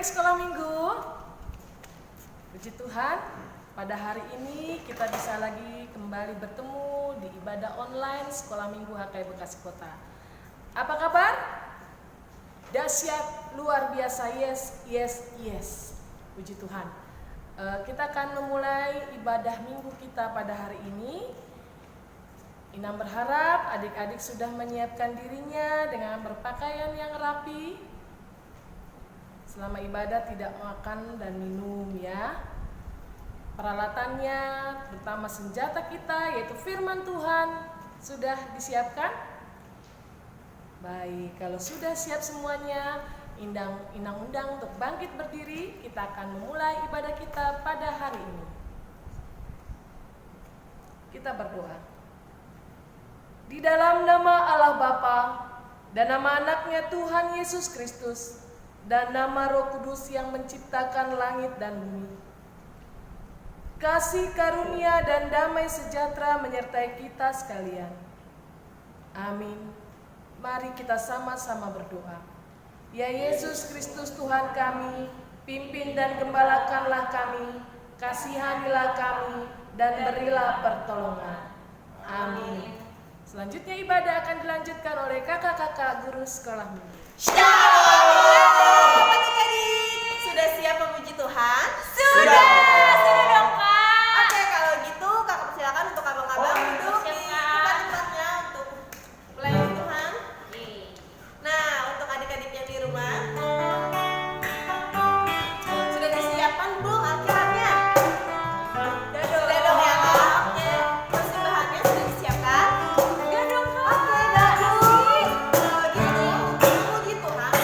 adik-adik sekolah minggu. Puji Tuhan, pada hari ini kita bisa lagi kembali bertemu di ibadah online sekolah minggu HKI Bekasi Kota. Apa kabar? Dahsyat, luar biasa, yes. Puji Tuhan. Kita akan memulai ibadah minggu kita pada hari ini. Inam berharap adik-adik sudah menyiapkan dirinya dengan berpakaian yang rapi. Selama ibadah tidak makan dan minum ya. Peralatannya, terutama senjata kita yaitu firman Tuhan sudah disiapkan? Baik, kalau sudah siap semuanya, undang untuk bangkit berdiri, kita akan memulai ibadah kita pada hari ini. Kita berdoa. Di dalam nama Allah Bapa dan nama anaknya Tuhan Yesus Kristus dan nama Roh Kudus yang menciptakan langit dan bumi, kasih karunia dan damai sejahtera menyertai kita sekalian. Amin. Mari kita sama-sama berdoa. Ya Yesus Kristus Tuhan kami, pimpin dan gembalakanlah kami, kasihanilah kami, dan berilah pertolongan. Amin. Selanjutnya ibadah akan dilanjutkan oleh kakak-kakak guru sekolah minggu. Shalom adik-adik, sudah siap memuji Tuhan? Sudah dong Kak. Oke, kalau gitu kakak persilakan untuk abang-abang duduk di tempat-tempatnya untuk melayani Tuhan. Nah, untuk adik-adik yang di rumah, sudah disiapkan belum Alkitabnya? Sudah dong ya Kak. Oke, masih bahannya sudah disiapkan? Sudah dong Kak. Oke, bagus. Kalau gitu, puji Tuhan.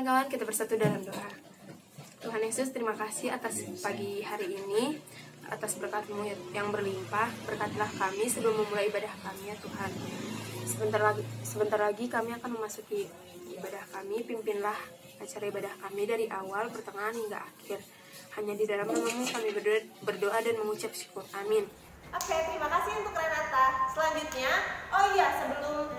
kawan-kawan, kita bersatu dalam doa. Tuhan Yesus, terima kasih atas pagi hari ini, atas berkat-Mu yang berlimpah. Berkatilah kami sebelum memulai ibadah kami ya Tuhan. Sebentar lagi kami akan memasuki ibadah kami. Pimpinlah acara ibadah kami dari awal, pertengahan hingga akhir. Hanya di dalam nama-Mu kami berdoa dan mengucap syukur. Amin. Oke, terima kasih untuk Renata. Selanjutnya, oh iya, sebelum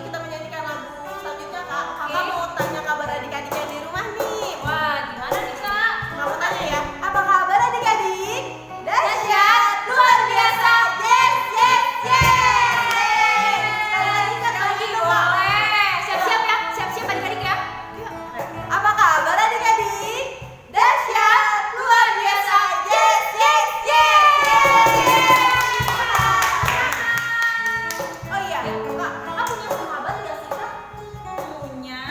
kita menyanyikan lagu selanjutnya, kakak mau tanya kabar adik-adik yang di rumah nih. Wah, gimana nih kak? Kamu tanya ya, apa kabar adik-adik? Dahsyat, luar biasa, yes, yes, yes. Sekali lagi kak, kalau gitu kak. Siap-siap ya, siap-siap adik-adik ya. Apa kabar adik-adik? Dahsyat, luar biasa, yes, yes, yes. Oh iya, kak punya kabar nggak sih kak? Punya.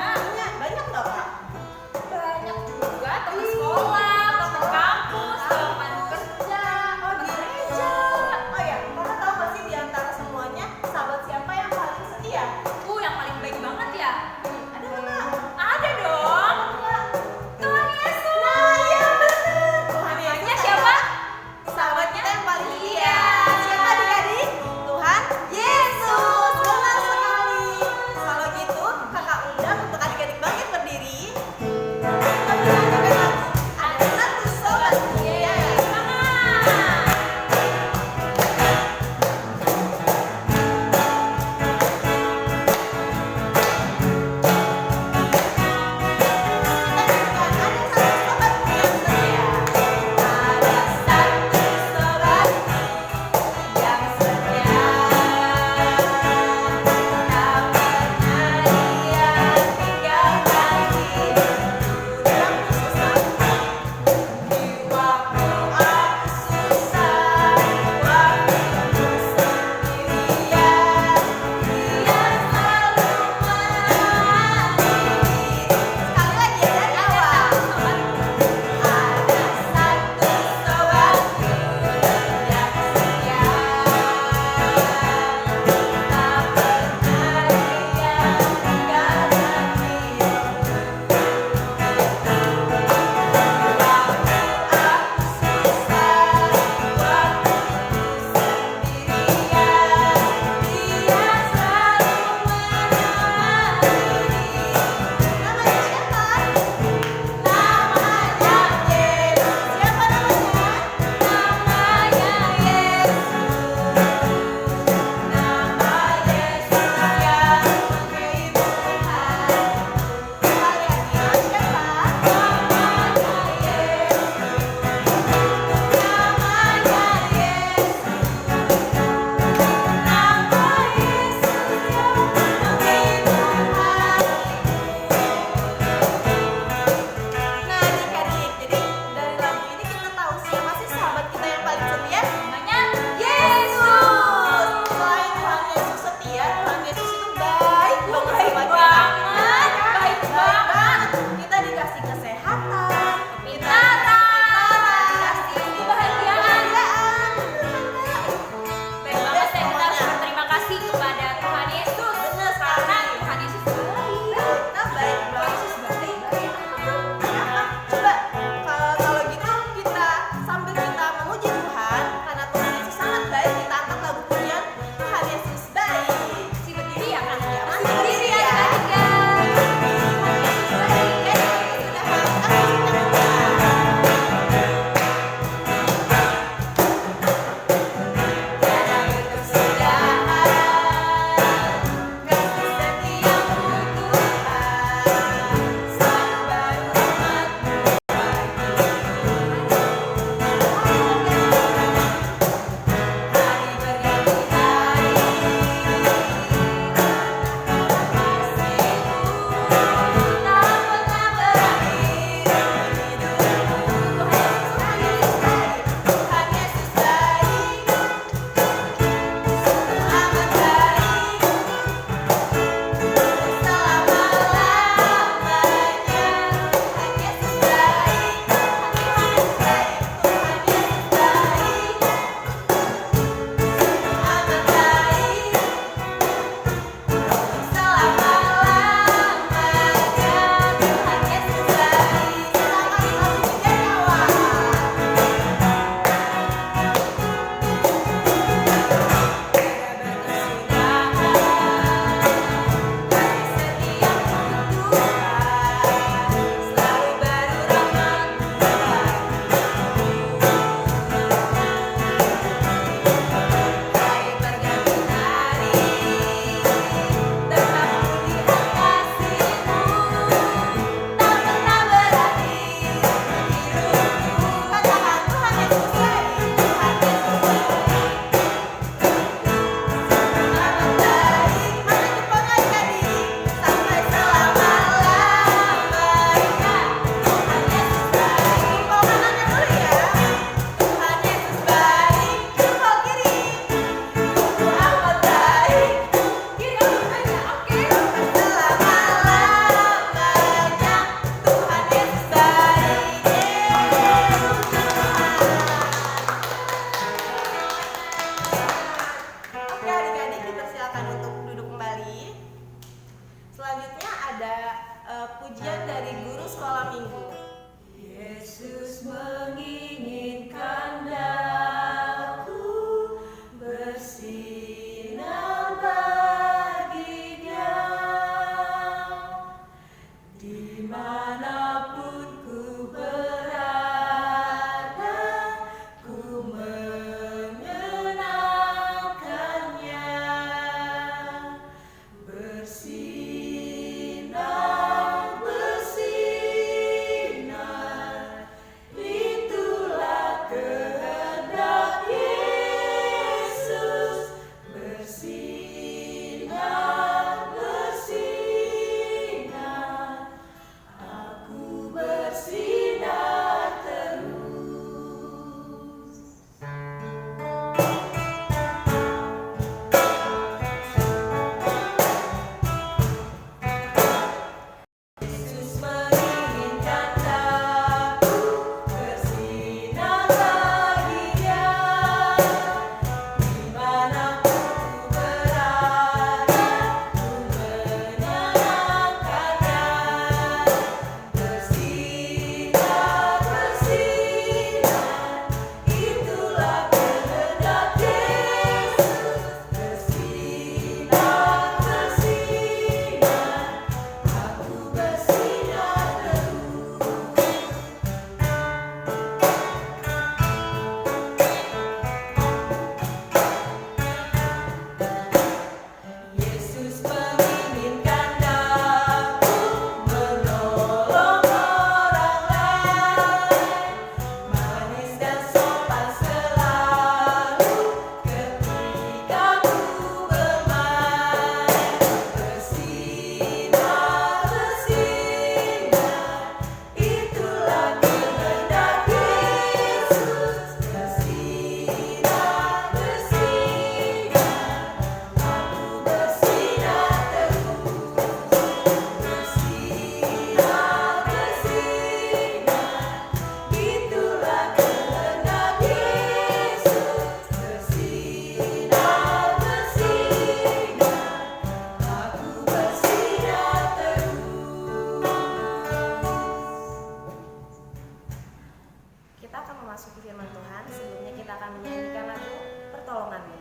kita akan memasuki firman Tuhan. Sebelumnya kita akan menyanyikan lagu Pertolonganmu.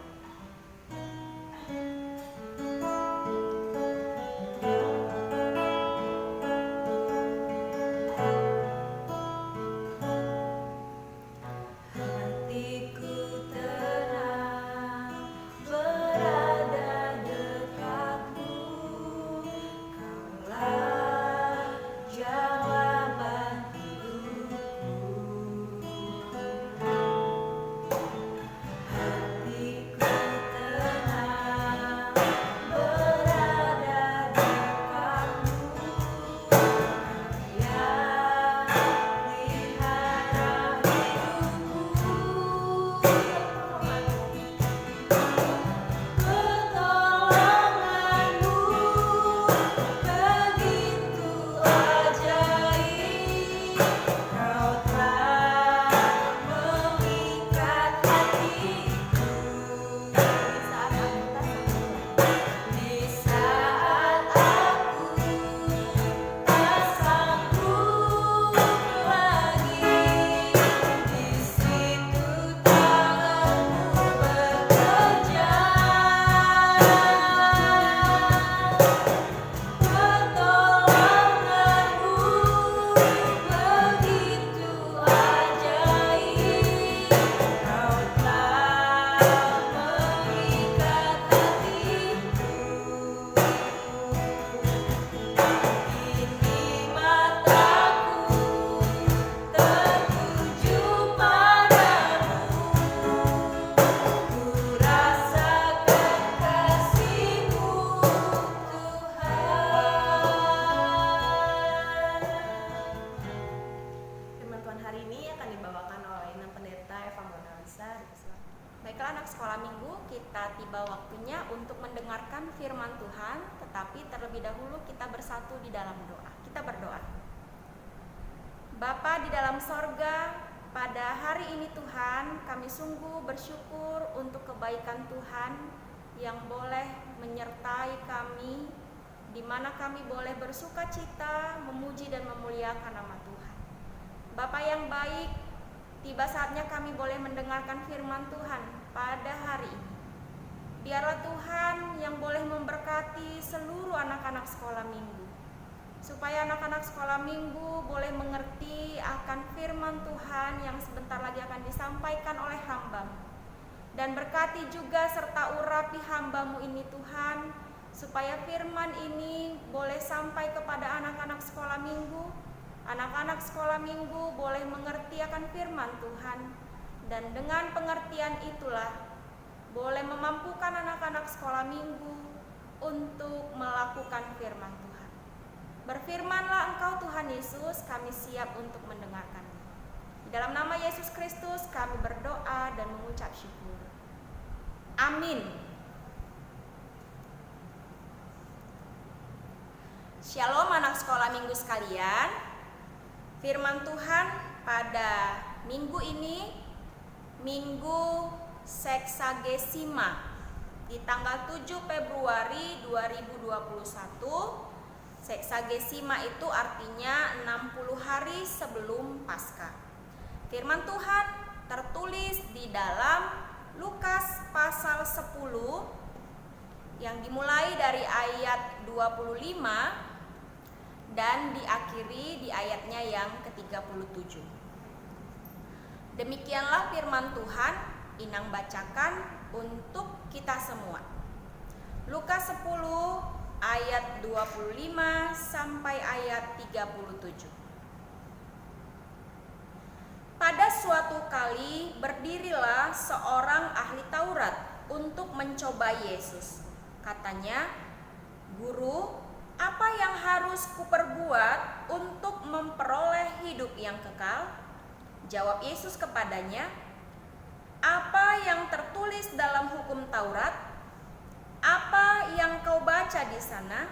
Baiklah anak sekolah minggu, kita tiba waktunya untuk mendengarkan firman Tuhan. Tetapi terlebih dahulu kita bersatu di dalam doa. Kita berdoa. Bapa di dalam sorga, pada hari ini Tuhan, kami sungguh bersyukur untuk kebaikan Tuhan yang boleh menyertai kami, di mana kami boleh bersuka cita, memuji dan memuliakan nama Tuhan. Bapa yang baik, tiba saatnya kami boleh mendengarkan firman Tuhan pada hari ini. Biarlah Tuhan yang boleh memberkati seluruh anak-anak sekolah minggu, supaya anak-anak sekolah minggu boleh mengerti akan firman Tuhan yang sebentar lagi akan disampaikan oleh hamba-Mu. Dan berkati juga serta urapi hamba-Mu ini Tuhan, supaya firman ini boleh sampai kepada anak-anak sekolah minggu. Anak-anak sekolah minggu boleh mengerti akan firman Tuhan, dan dengan pengertian itulah boleh memampukan anak-anak sekolah minggu untuk melakukan firman Tuhan. Berfirmanlah Engkau Tuhan Yesus, kami siap untuk mendengarkan. Di dalam nama Yesus Kristus kami berdoa dan mengucap syukur. Amin. Shalom anak sekolah minggu sekalian. Firman Tuhan pada minggu ini, Minggu Seksagesima, di tanggal 7 Februari 2021. Seksagesima itu artinya 60 hari sebelum Paskah. Firman Tuhan tertulis di dalam Lukas pasal 10 yang dimulai dari ayat 25 dan diakhiri di ayatnya yang ke-37. Demikianlah firman Tuhan, Inang bacakan untuk kita semua. Lukas 10 ayat 25 sampai ayat 37. Pada suatu kali berdirilah seorang ahli Taurat untuk mencoba Yesus. Katanya, "Guru, apa yang harus kuperbuat untuk memperoleh hidup yang kekal?" Jawab Yesus kepadanya, "Apa yang tertulis dalam hukum Taurat? Apa yang kau baca di sana?"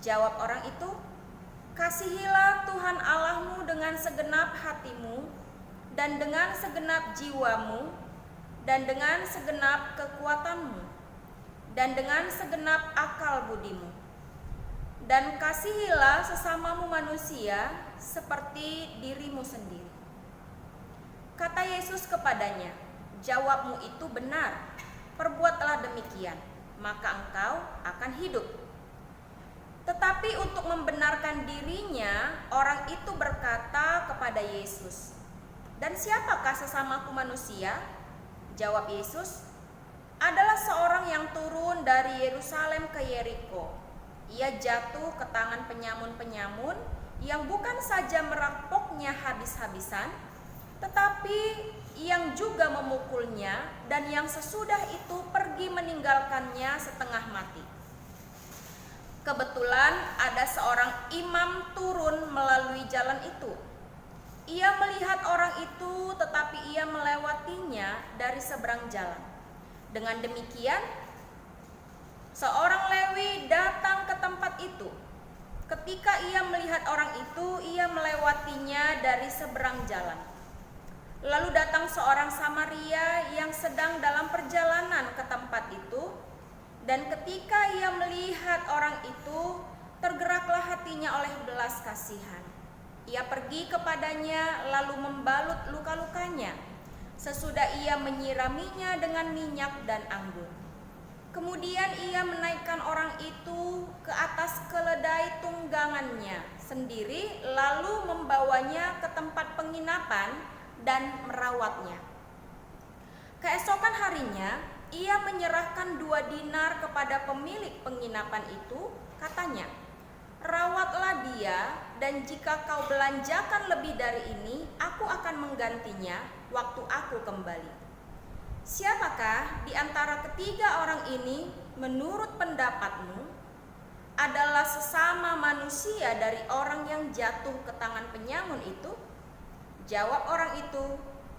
Jawab orang itu, "Kasihilah Tuhan Allahmu dengan segenap hatimu, dan dengan segenap jiwamu, dan dengan segenap kekuatanmu, dan dengan segenap akal budimu. Dan kasihilah sesamamu manusia seperti dirimu sendiri." Kata Yesus kepadanya, "Jawabmu itu benar. Perbuatlah demikian, maka engkau akan hidup." Tetapi untuk membenarkan dirinya, orang itu berkata kepada Yesus, "Dan siapakah sesamaku manusia?" Jawab Yesus, "Adalah seorang yang turun dari Yerusalem ke Yeriko. Ia jatuh ke tangan penyamun-penyamun yang bukan saja merampoknya habis-habisan, tetapi yang juga memukulnya, dan yang sesudah itu pergi meninggalkannya setengah mati. Kebetulan ada seorang imam turun melalui jalan itu. Ia melihat orang itu, tetapi ia melewatinya dari seberang jalan. Dengan demikian, seorang Lewi datang ke tempat itu. Ketika ia melihat orang itu, ia melewatinya dari seberang jalan. Lalu datang seorang Samaria yang sedang dalam perjalanan ke tempat itu, dan ketika ia melihat orang itu, tergeraklah hatinya oleh belas kasihan. Ia pergi kepadanya lalu membalut luka-lukanya. Sesudah ia menyiraminya dengan minyak dan anggur. Kemudian ia menaikkan orang itu ke atas keledai tunggangannya sendiri, lalu membawanya ke tempat penginapan dan merawatnya. Keesokan harinya, ia menyerahkan 2 dinar kepada pemilik penginapan itu, katanya, "Rawatlah dia, dan jika kau belanjakan lebih dari ini, aku akan menggantinya waktu aku kembali." Siapakah di antara ketiga orang ini menurut pendapatmu adalah sesama manusia dari orang yang jatuh ke tangan penyamun itu? Jawab orang itu,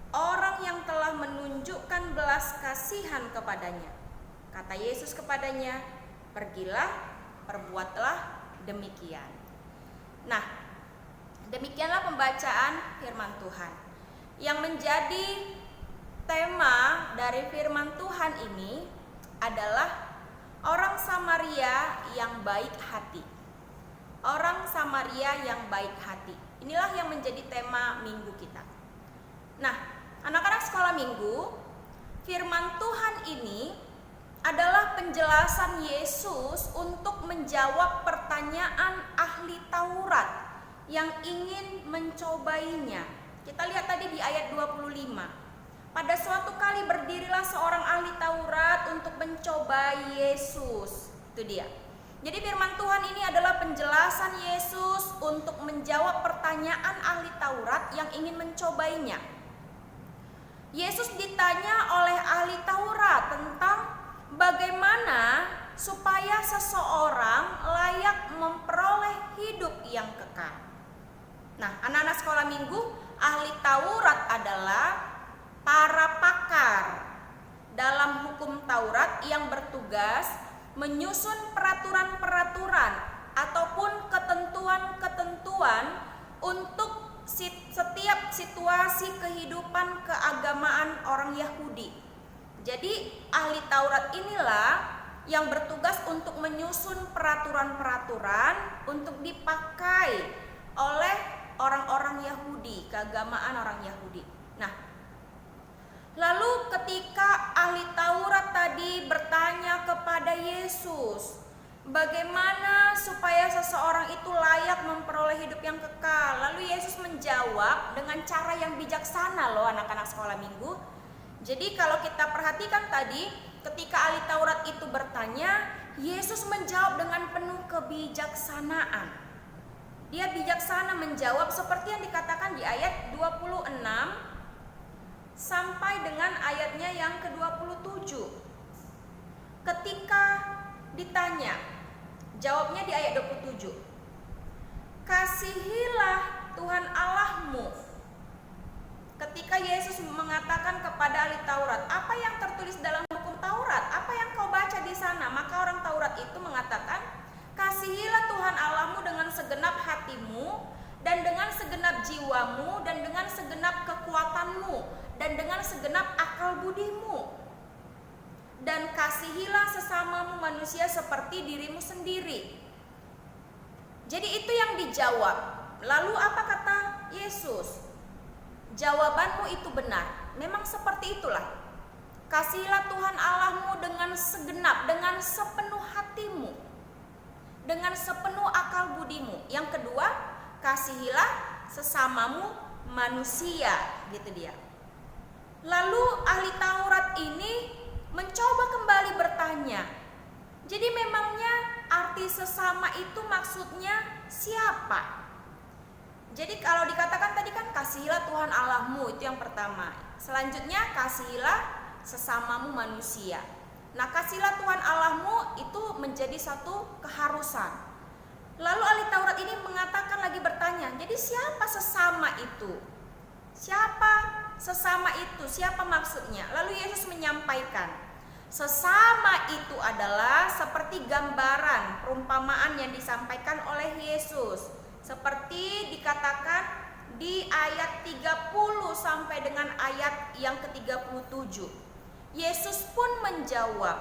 "Orang yang telah menunjukkan belas kasihan kepadanya." Kata Yesus kepadanya, "Pergilah, perbuatlah demikian." Nah, demikianlah pembacaan firman Tuhan. Yang menjadi tema dari firman Tuhan ini adalah orang Samaria yang baik hati. Orang Samaria yang baik hati. Inilah yang menjadi tema minggu kita. Nah, anak-anak sekolah minggu, firman Tuhan ini adalah penjelasan Yesus untuk menjawab pertanyaan ahli Taurat yang ingin mencobainya. Kita lihat tadi di ayat 25. Pada suatu kali berdirilah seorang ahli Taurat untuk mencobai Yesus. Itu dia. Jadi firman Tuhan ini adalah penjelasan Yesus untuk menjawab pertanyaan ahli Taurat yang ingin mencobainya. Yesus ditanya oleh ahli Taurat tentang bagaimana supaya seseorang layak memperoleh hidup yang kekal. Nah, anak-anak sekolah minggu, ahli Taurat adalah para pakar dalam hukum Taurat yang bertugas menyusun peraturan-peraturan ataupun ketentuan-ketentuan untuk setiap situasi kehidupan keagamaan orang Yahudi. Jadi ahli Taurat inilah yang bertugas untuk menyusun peraturan-peraturan untuk dipakai oleh orang-orang Yahudi, keagamaan orang Yahudi. Nah, lalu ketika ahli Taurat tadi bertanya kepada Yesus, bagaimana supaya seseorang itu layak memperoleh hidup yang kekal? Lalu Yesus menjawab dengan cara yang bijaksana loh anak-anak sekolah minggu. Jadi kalau kita perhatikan tadi, ketika ahli Taurat itu bertanya, Yesus menjawab dengan penuh kebijaksanaan. Dia bijaksana menjawab seperti yang dikatakan di ayat 26 sampai dengan ayatnya yang ke-27. Ketika ditanya, jawabnya di ayat 27. "Kasihilah Tuhan Allahmu." Ketika Yesus mengatakan kepada ahli Taurat, "Apa yang tertulis dalam hukum Taurat? Apa yang kau baca di sana?" Maka orang Taurat itu mengatakan, "Kasihilah Tuhan Allahmu dengan segenap hatimu, dan dengan segenap jiwamu, dan dengan segenap kekuatanmu, dan dengan segenap akal budimu. Dan kasihilah sesamamu manusia seperti dirimu sendiri." Jadi itu yang dijawab. Lalu apa kata Yesus? jawabanmu itu benar. Memang seperti itulah. Kasihilah Tuhan Allahmu dengan segenap, dengan sepenuh hatimu, dengan sepenuh akal budimu. Yang kedua, kasihilah sesamamu manusia, gitu dia. Lalu ahli Taurat ini mencoba kembali bertanya, jadi memangnya arti sesama itu maksudnya siapa? Jadi kalau dikatakan tadi kan kasihilah Tuhan Allahmu, itu yang pertama. Selanjutnya kasihilah sesamamu manusia. Nah, kasihilah Tuhan Allahmu itu menjadi satu keharusan. Lalu ahli Taurat ini mengatakan lagi bertanya, jadi siapa sesama itu? Siapa sesama itu? Siapa maksudnya? Lalu Yesus menyampaikan, sesama itu adalah seperti gambaran, perumpamaan yang disampaikan oleh Yesus. Seperti dikatakan di ayat 30 sampai dengan ayat yang ke-37. Yesus pun menjawab,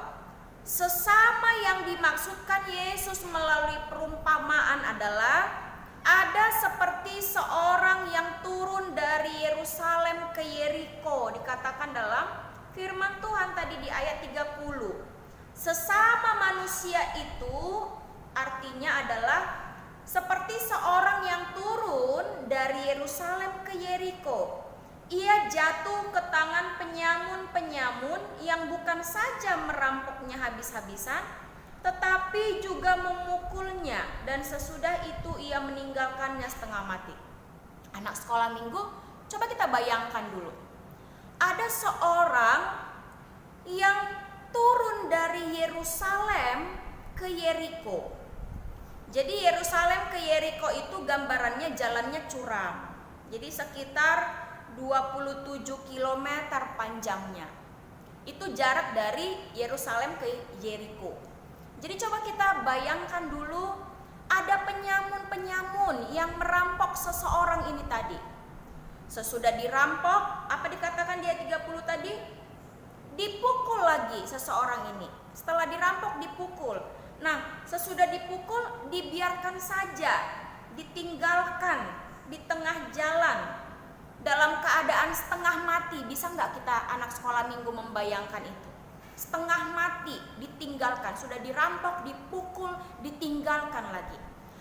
sesama yang dimaksudkan Yesus melalui perumpamaan adalah ada seperti seorang yang turun dari Yerusalem ke Yeriko. Dikatakan dalam firman Tuhan tadi di ayat 30. Sesama manusia itu artinya adalah seperti seorang yang turun dari Yerusalem ke Yeriko. Ia jatuh ke tangan penyamun-penyamun yang bukan saja merampoknya habis-habisan, tetapi juga memukulnya, dan sesudah itu ia meninggalkannya setengah mati. Anak sekolah minggu, coba kita bayangkan dulu. Ada seorang yang turun dari Yerusalem ke Yeriko. Jadi Yerusalem ke Yeriko itu gambarannya jalannya curam. Jadi sekitar 27 km panjangnya. Itu jarak dari Yerusalem ke Yeriko. Jadi coba kita bayangkan dulu, ada penyamun-penyamun yang merampok seseorang ini tadi. Sesudah dirampok, apa dikatakan dia 30 tadi? Dipukul lagi seseorang ini. Setelah dirampok dipukul. Nah, sesudah dipukul dibiarkan saja, ditinggalkan di tengah jalan dalam keadaan setengah mati. Bisa nggak kita anak sekolah minggu membayangkan itu? Setengah mati, ditinggalkan, sudah dirampok, dipukul, ditinggalkan lagi.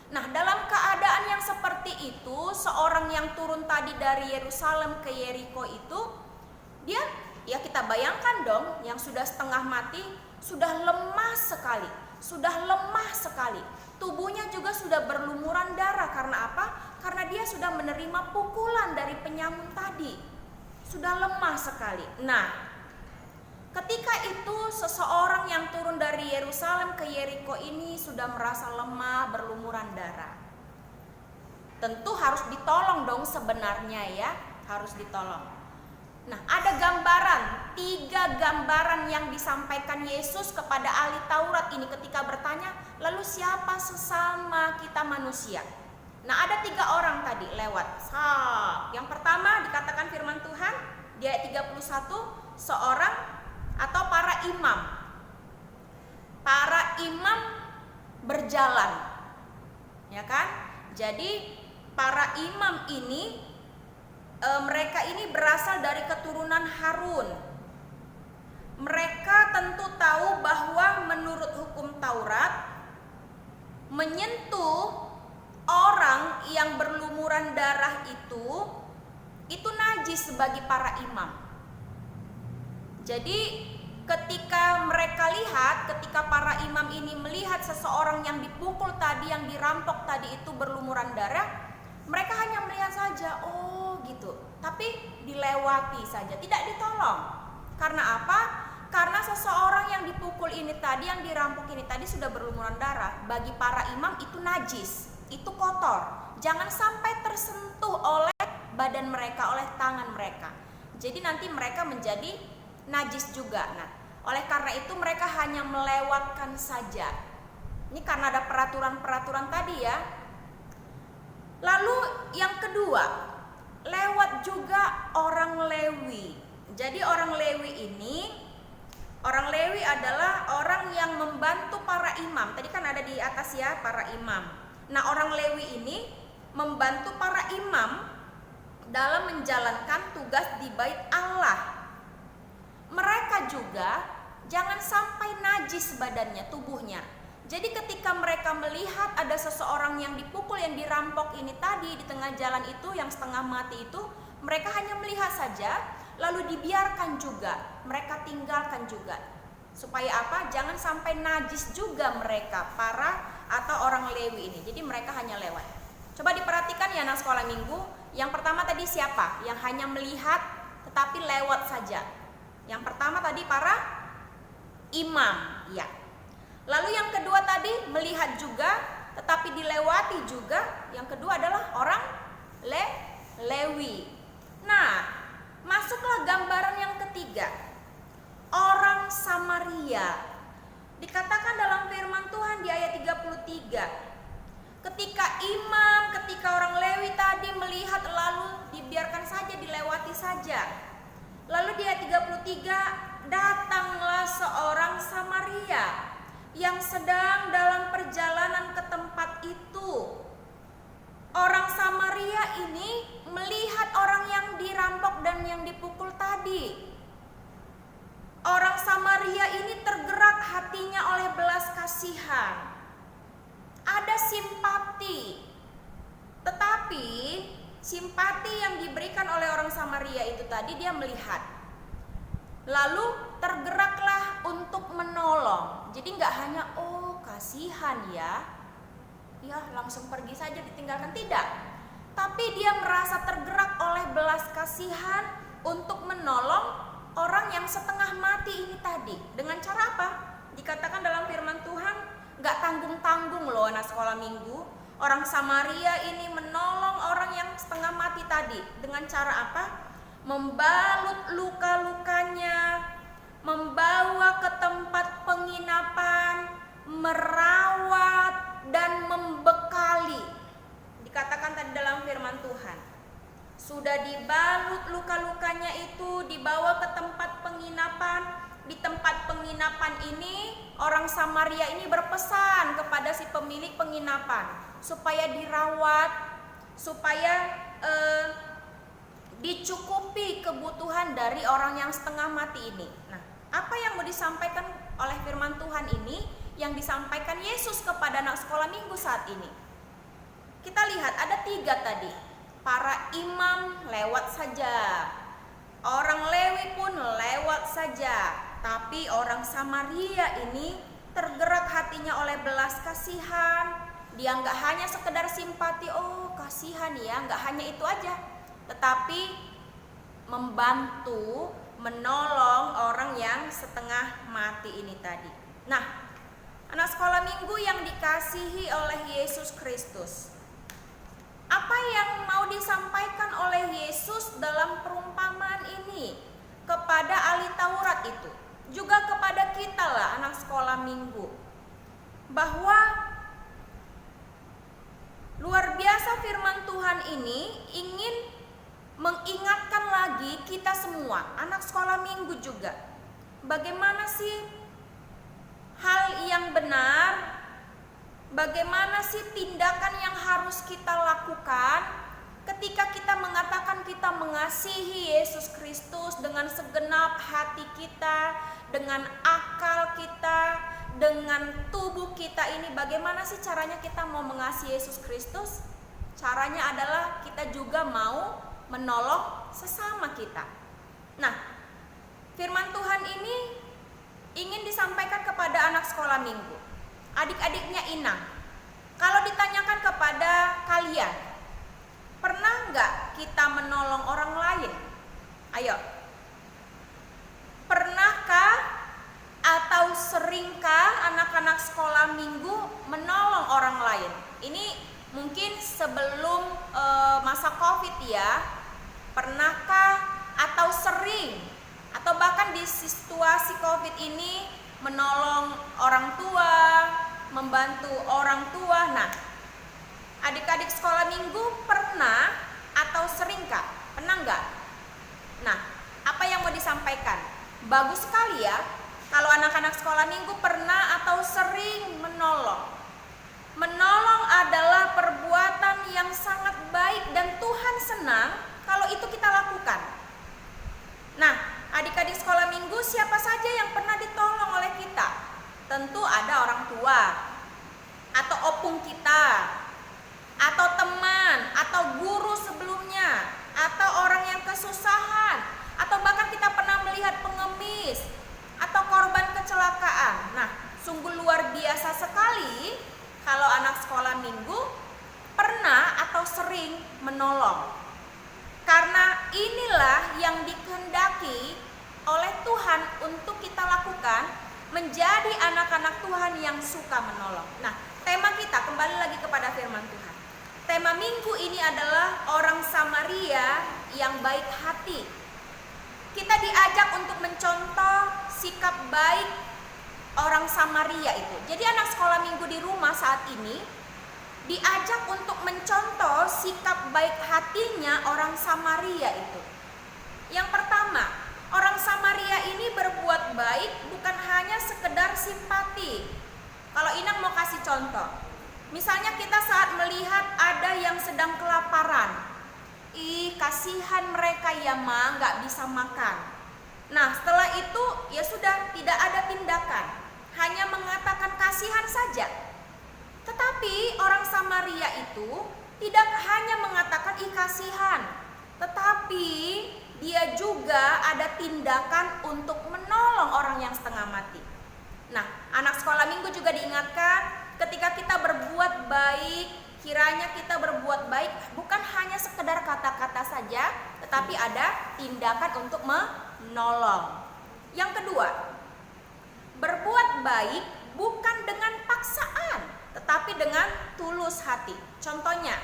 Nah, dalam keadaan yang seperti itu, seorang yang turun tadi dari Yerusalem ke Yeriko itu, dia, ya kita bayangkan dong, yang sudah setengah mati, sudah lemah sekali, tubuhnya juga sudah berlumuran darah. Karena apa? Karena dia sudah menerima pukulan dari penyamun tadi, sudah lemah sekali. Nah, ketika itu seseorang yang turun dari Yerusalem ke Yeriko ini sudah merasa lemah, berlumuran darah. Tentu harus ditolong dong sebenarnya ya, harus ditolong. Nah, ada gambaran, 3 gambaran yang disampaikan Yesus kepada ahli Taurat ini ketika bertanya, lalu siapa sesama kita manusia? Nah, ada 3 orang tadi lewat. Yang pertama dikatakan firman Tuhan di ayat 31, seorang atau para imam. Para imam berjalan, ya kan? Jadi para imam ini mereka ini berasal dari keturunan Harun. Mereka tentu tahu bahwa menurut hukum Taurat, menyentuh orang yang berlumuran darah itu najis bagi para imam. Jadi ketika mereka lihat, ketika para imam ini melihat seseorang yang dipukul tadi, yang dirampok tadi itu berlumuran darah, mereka hanya melihat saja, oh gitu, tapi dilewati saja, tidak ditolong. Karena apa? Karena seseorang yang dipukul ini tadi, yang dirampok ini tadi sudah berlumuran darah. Bagi para imam itu najis, itu kotor. Jangan sampai tersentuh oleh badan mereka, oleh tangan mereka. Jadi nanti mereka menjadi najis juga. Nah, oleh karena itu mereka hanya melewatkan saja. Ini karena ada peraturan-peraturan tadi ya. Lalu yang kedua, lewat juga orang Lewi. Jadi orang Lewi adalah orang yang membantu para imam. Tadi kan ada di atas ya, para imam. Nah, orang Lewi ini membantu para imam dalam menjalankan tugas di bait Allah. Mereka juga jangan sampai najis badannya, tubuhnya. Jadi ketika mereka melihat ada seseorang yang dipukul, yang dirampok ini tadi di tengah jalan itu, yang setengah mati itu, mereka hanya melihat saja, lalu dibiarkan juga, mereka tinggalkan juga. Supaya apa? Jangan sampai najis juga mereka, para atau orang Lewi ini. Jadi mereka hanya lewat. Coba diperhatikan ya anak sekolah minggu. Yang pertama tadi siapa? Yang hanya melihat tetapi lewat saja. Yang pertama tadi para imam, ya. Lalu yang kedua tadi melihat juga tetapi dilewati juga. Yang kedua adalah orang Lewi. Nah, masuklah gambaran yang ketiga. Orang Samaria. Dikatakan dalam firman Tuhan di ayat 33. Ketika imam, ketika orang Lewi tadi melihat lalu dibiarkan saja, dilewati saja. Lalu di ayat 33, datanglah seorang Samaria yang sedang dalam perjalanan ke tempat itu. Orang Samaria ini melihat orang yang dirampok dan yang dipukul tadi. Orang Samaria ini tergerak hatinya oleh belas kasihan. Ada simpati. Tetapi simpati yang diberikan oleh orang Samaria itu tadi, dia melihat. Lalu tergeraklah untuk menolong. Jadi nggak hanya kasihan ya langsung pergi saja ditinggalkan, tidak. Tapi dia merasa tergerak oleh belas kasihan untuk menolong orang yang setengah mati ini tadi. Dengan cara apa? Dikatakan dalam firman Tuhan, nggak tanggung-tanggung loh anak sekolah minggu. Orang Samaria ini menolong orang yang setengah mati tadi. Dengan cara apa? Membalut luka-lukanya, membawa ke tempat penginapan, merawat dan membekali. Dikatakan tadi dalam firman Tuhan, sudah dibalut luka-lukanya itu, dibawa ke tempat penginapan. Di tempat penginapan ini, orang Samaria ini berpesan kepada si pemilik penginapan supaya dirawat, supaya dicukupi kebutuhan dari orang yang setengah mati ini. Nah, apa yang mau disampaikan oleh firman Tuhan ini, yang disampaikan Yesus kepada anak sekolah minggu saat ini? Kita lihat ada 3 tadi. Para imam lewat saja, orang Lewi pun lewat saja. Tapi orang Samaria ini tergerak hatinya oleh belas kasihan. Dia nggak hanya sekedar simpati, kasihan ya, nggak hanya itu aja, tetapi membantu, menolong orang yang setengah mati ini tadi. Nah, anak sekolah minggu yang dikasihi oleh Yesus Kristus, apa yang mau disampaikan oleh Yesus dalam perumpamaan ini kepada ahli Taurat itu, juga kepada kita lah anak sekolah minggu, bahwa luar biasa firman Tuhan ini ingin mengingatkan lagi kita semua, anak sekolah minggu juga, bagaimana sih hal yang benar, bagaimana sih tindakan yang harus kita lakukan ketika kita mengatakan kita mengasihi Yesus Kristus dengan segenap hati kita, dengan akal kita, dengan tubuh kita ini. Bagaimana sih caranya kita mau mengasihi Yesus Kristus? Caranya adalah kita juga mau menolong sesama kita. Nah, firman Tuhan ini ingin disampaikan kepada anak sekolah minggu, adik-adiknya Inang. Kalau ditanyakan kepada kalian, pernah nggak kita menolong orang lain? Ayo, pernahkah atau seringkah anak-anak sekolah minggu menolong orang lain? Ini mungkin sebelum masa COVID ya. Pernahkah atau sering, atau bahkan di situasi COVID ini menolong orang tua, membantu orang tua? Nah, adik-adik sekolah minggu pernah atau seringkah? Pernah nggak? Nah, apa yang mau disampaikan? Bagus sekali ya kalau anak-anak sekolah minggu pernah atau sering menolong. Menolong adalah perbuatan yang sangat baik dan Tuhan senang kalau itu kita lakukan. Nah, adik-adik sekolah minggu, siapa saja yang pernah ditolong oleh kita? Tentu ada orang tua, atau opung kita, atau teman, atau guru sebelumnya, atau orang yang kesusahan, atau bahkan kita pernah melihat pengemis, atau korban kecelakaan. Nah, sungguh luar biasa sekali kalau anak sekolah minggu pernah atau sering menolong. Karena inilah yang dikehendaki oleh Tuhan untuk kita lakukan, menjadi anak-anak Tuhan yang suka menolong. Nah, tema kita kembali lagi kepada firman Tuhan. Tema minggu ini adalah orang Samaria yang baik hati. Kita diajak untuk mencontoh sikap baik orang Samaria itu. Jadi anak sekolah minggu di rumah saat ini diajak untuk mencontoh sikap baik hatinya orang Samaria itu. Yang pertama, orang Samaria ini berbuat baik bukan hanya sekedar simpati. Kalau Inang mau kasih contoh, misalnya kita saat melihat ada yang sedang kelaparan, kasihan mereka ya ma, nggak bisa makan. Nah, setelah itu ya sudah, tidak ada tindakan, hanya mengatakan kasihan saja. Tetapi orang Samaria itu tidak hanya mengatakan kasihan, tetapi dia juga ada tindakan untuk menolong orang yang setengah mati. Nah, anak sekolah minggu juga diingatkan, ketika kita berbuat baik, kiranya kita berbuat baik bukan hanya sekedar kata-kata saja, tetapi ada tindakan untuk menolong. Yang kedua, berbuat baik bukan dengan paksaan, tetapi dengan tulus hati. Contohnya,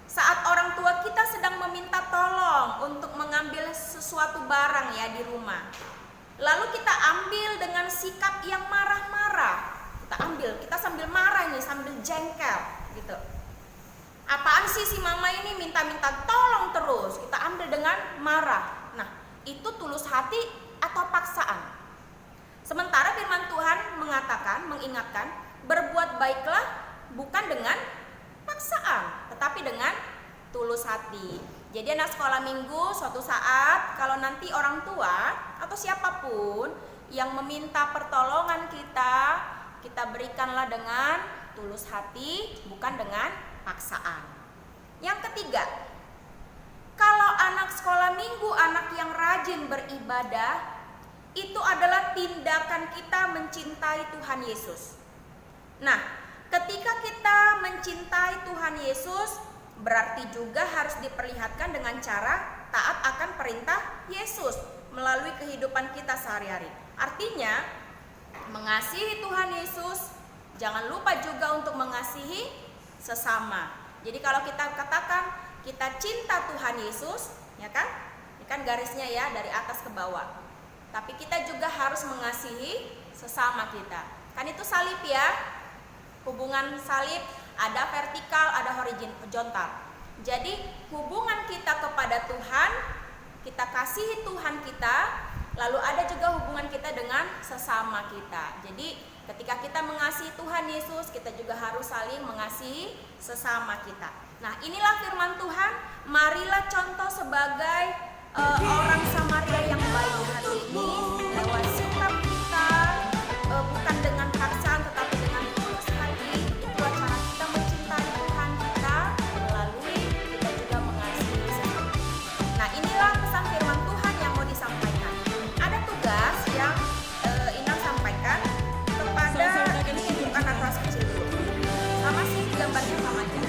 saat orang tua kita sedang meminta tolong untuk mengambil sesuatu barang ya di rumah, lalu kita ambil dengan sikap yang marah-marah. Kita sambil marah nih, sambil jengkel gitu. Apaan sih si mama ini minta-minta tolong terus? Kita ambil dengan marah. Nah, itu tulus hati atau paksaan? Sementara firman Tuhan mengatakan, mengingatkan, berbuat baiklah bukan dengan paksaan, tetapi dengan tulus hati. Jadi anak sekolah minggu, suatu saat kalau nanti orang tua atau siapapun yang meminta pertolongan kita berikanlah dengan tulus hati, bukan dengan paksaan. Yang ketiga, kalau anak sekolah minggu, anak yang rajin beribadah, itu adalah tindakan kita mencintai Tuhan Yesus. Nah, ketika kita mencintai Tuhan Yesus, berarti juga harus diperlihatkan dengan cara taat akan perintah Yesus melalui kehidupan kita sehari-hari. Artinya, mengasihi Tuhan Yesus, jangan lupa juga untuk mengasihi sesama. Jadi kalau kita katakan kita cinta Tuhan Yesus, ya kan? Ini kan garisnya ya dari atas ke bawah. Tapi kita juga harus mengasihi sesama kita. Kan itu salib ya. Hubungan salib ada vertikal, ada horizontal. Jadi hubungan kita kepada Tuhan, kita kasihi Tuhan kita, lalu ada juga hubungan kita dengan sesama kita. Jadi ketika kita mengasihi Tuhan Yesus, kita juga harus saling mengasihi sesama kita. Nah, inilah firman Tuhan. Marilah contoh sebagai orang Samaria yang baik hati ini lewat sikap kita, bukan dengan paksaan tetapi dengan tulus hati. Itulah cara kita mencintai Tuhan kita, melalui kita juga mengasihi sesama. Nah, inilah pesan firman Tuhan yang mau disampaikan. Ada tugas yang Inang sampaikan kepada ini untuk anak kelas kecil dulu. Sama sih gambarnya sama aja.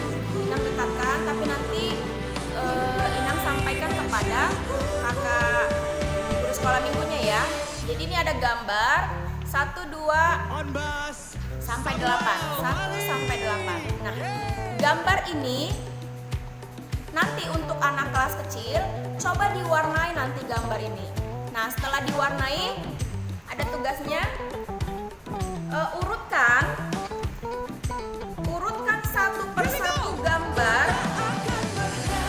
Inang letakkan, tapi nanti Inang sampaikan kepada kakak guru sekolah minggunya ya. Jadi ini ada gambar 1, 2 sampai 8. 1 sampai 8. Nah, gambar ini nanti untuk anak kelas kecil coba diwarnai nanti gambar ini. Nah, setelah diwarnai ada tugasnya, urutkan satu persatu gambar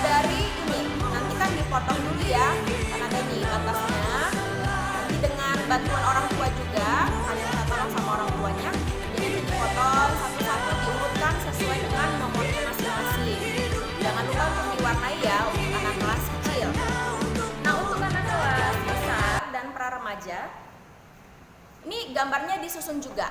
dari ini. Nanti kan dipotong dulu ya, karena ada di batasnya. Nanti dengan bantuan orang tua juga, kalian minta tolong sama orang tuanya. Jadi dipotong satu-satu, diurutkan sesuai dengan nomornya masing-masing. Jangan lupa untuk diwarnai ya untuk anak kelas kecil. remaja. Ini gambarnya disusun juga.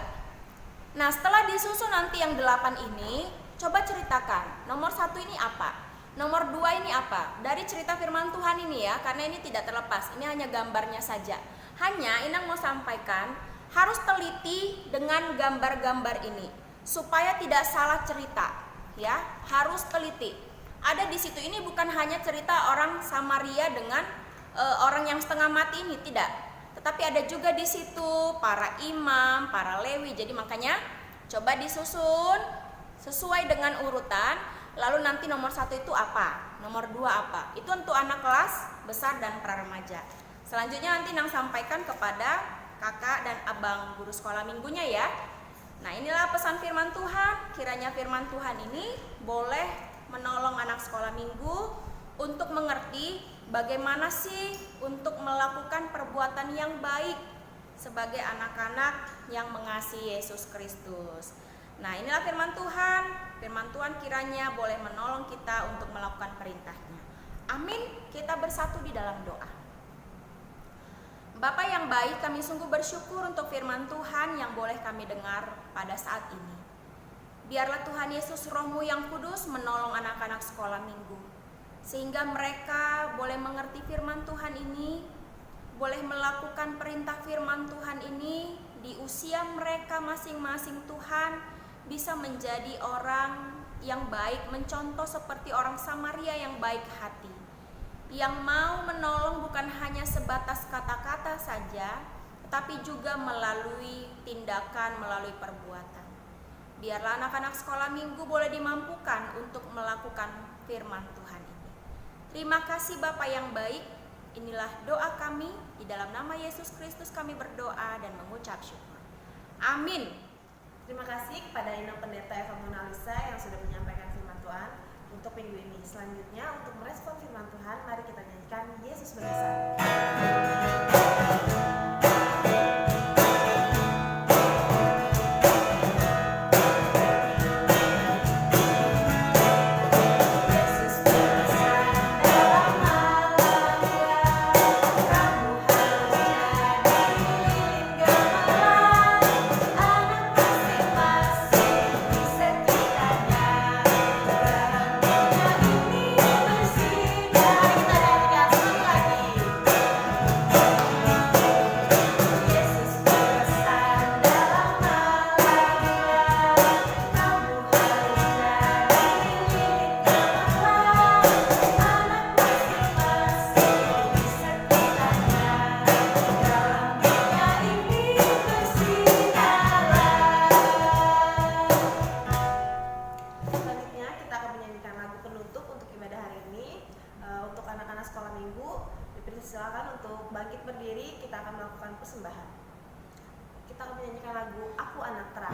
Nah, setelah disusun nanti yang 8 ini, coba ceritakan. Nomor 1 ini apa? Nomor 2 ini apa? Dari cerita firman Tuhan ini ya, karena ini tidak terlepas. Ini hanya gambarnya saja. Hanya Inang mau sampaikan, harus teliti dengan gambar-gambar ini supaya tidak salah cerita, ya. Harus teliti. Ada di situ, ini bukan hanya cerita orang Samaria dengan orang yang setengah mati ini, tidak. Tetapi ada juga di situ para imam, para Lewi. Jadi makanya coba disusun sesuai dengan urutan. Lalu nanti nomor 1 itu apa? Nomor 2 apa? Itu untuk anak kelas besar dan pra-remaja. Selanjutnya nanti Nang sampaikan kepada kakak dan abang guru sekolah minggunya ya. Nah, inilah pesan firman Tuhan. Kiranya firman Tuhan ini boleh menolong anak sekolah minggu untuk mengerti bagaimana sih untuk melakukan perbuatan yang baik sebagai anak-anak yang mengasihi Yesus Kristus. Nah, inilah firman Tuhan. Firman Tuhan kiranya boleh menolong kita untuk melakukan perintahnya. Amin. Kita bersatu di dalam doa. Bapa yang baik, kami sungguh bersyukur untuk firman Tuhan yang boleh kami dengar pada saat ini. Biarlah Tuhan Yesus, Roh-Mu yang kudus menolong anak-anak sekolah minggu, sehingga mereka boleh mengerti firman Tuhan ini, boleh melakukan perintah firman Tuhan ini di usia mereka masing-masing. Tuhan, bisa menjadi orang yang baik, mencontoh seperti orang Samaria yang baik hati, yang mau menolong bukan hanya sebatas kata-kata saja, tetapi juga melalui tindakan, melalui perbuatan. Biarlah anak-anak sekolah minggu boleh dimampukan untuk melakukan firman Tuhan ini. Terima kasih Bapa yang baik. Inilah doa kami, di dalam nama Yesus Kristus kami berdoa dan mengucap syukur. Amin. Terima kasih kepada Inang Pendeta Eva Monalisa yang sudah menyampaikan firman Tuhan untuk minggu ini. Selanjutnya untuk merespon firman Tuhan, mari kita nyanyikan Yesus Berkesan. Silakan untuk bangkit berdiri, kita akan melakukan persembahan. Kita akan menyanyikan lagu Aku Anak Terang.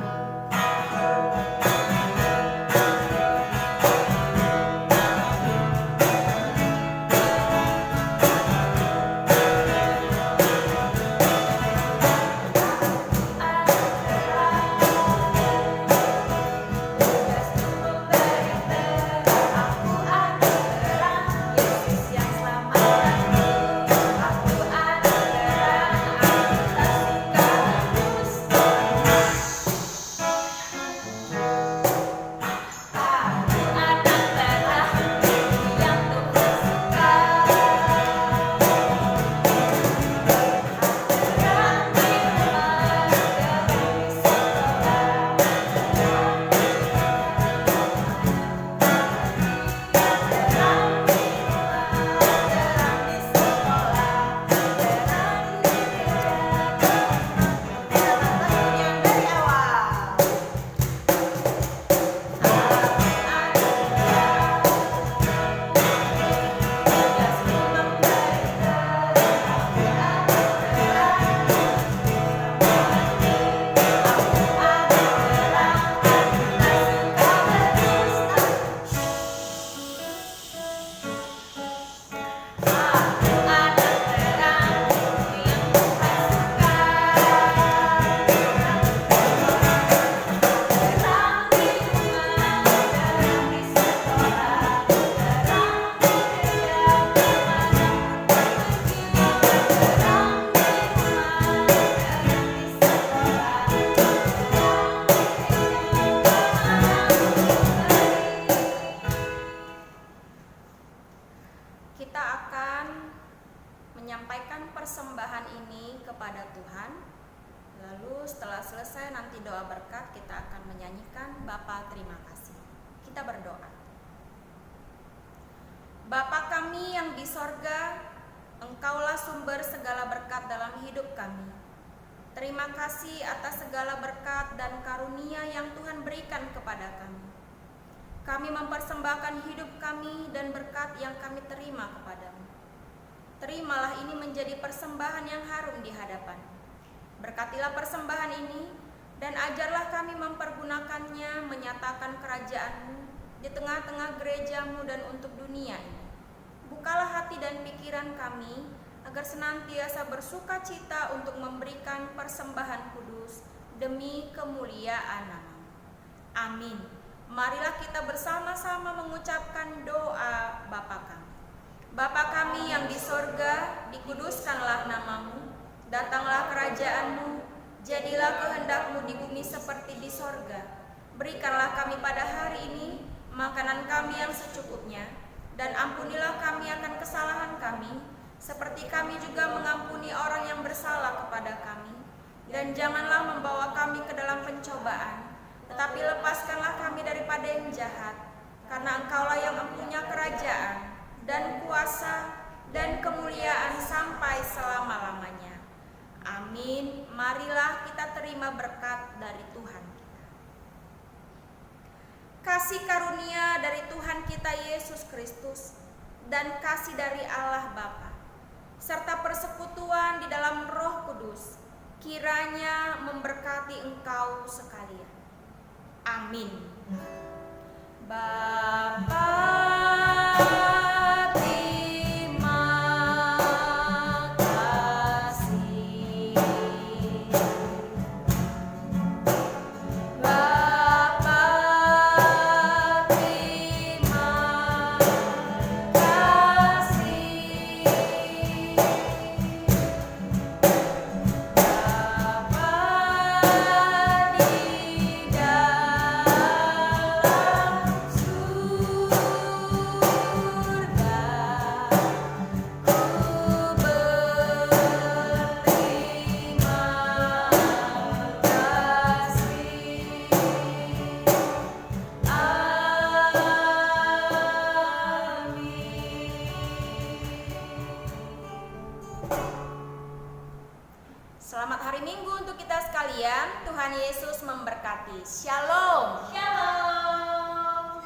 menyampaikan persembahan ini kepada Tuhan. Lalu setelah selesai nanti doa berkat, kita akan menyanyikan Bapa terima kasih. Kita berdoa. Bapa kami yang di sorga, Engkaulah sumber segala berkat dalam hidup kami. Terima kasih atas segala berkat dan karunia yang Tuhan berikan kepada kami. Kami mempersembahkan hidup kami dan berkat yang kami terima kepadamu. Terimalah ini menjadi persembahan yang harum di hadapan. Berkatilah persembahan ini dan ajarlah kami mempergunakannya menyatakan kerajaan-Mu di tengah-tengah gereja-Mu dan untuk dunia ini. Bukalah hati dan pikiran kami agar senantiasa bersuka cita untuk memberikan persembahan kudus demi kemuliaan nama-Mu. Amin. Marilah kita bersama-sama mengucapkan doa Bapa kami. Bapa kami yang di sorga, dikuduskanlah nama-Mu. Datanglah kerajaan-Mu, jadilah kehendak-Mu di bumi seperti di sorga. Berikanlah kami pada hari ini makanan kami yang secukupnya, dan ampunilah kami akan kesalahan kami, seperti kami juga mengampuni orang yang bersalah kepada kami. Dan janganlah membawa kami ke dalam pencobaan, tetapi lepaskanlah kami daripada yang jahat, karena Engkaulah yang mempunyai kerajaan, dan kuasa, dan kemuliaan sampai selama-lamanya. Amin. Marilah kita terima berkat dari Tuhan kita. Kasih karunia dari Tuhan kita Yesus Kristus dan kasih dari Allah Bapa serta persekutuan di dalam Roh Kudus kiranya memberkati engkau sekalian. Amin. Bapa Selamat hari Minggu untuk kita sekalian. Tuhan Yesus memberkati. Shalom. Shalom.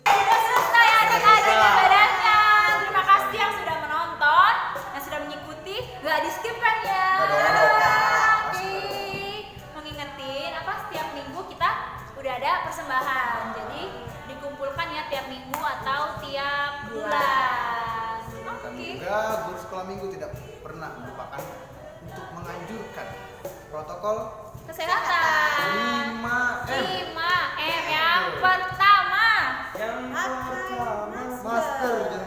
Sudah selesai adik-adik ibadahnya. Terima kasih yang sudah menonton, yang sudah mengikuti. Gak di skip kan ya? Oke. Mengingetin apa setiap minggu kita udah ada persembahan. Jadi dikumpulkan ya tiap minggu atau tiap bulan. Kami Oke. juga guru sekolah minggu tidak pernah melupakan untuk menganjurkan protokol Kesehatan. 5M. 5M yang pertama. Masker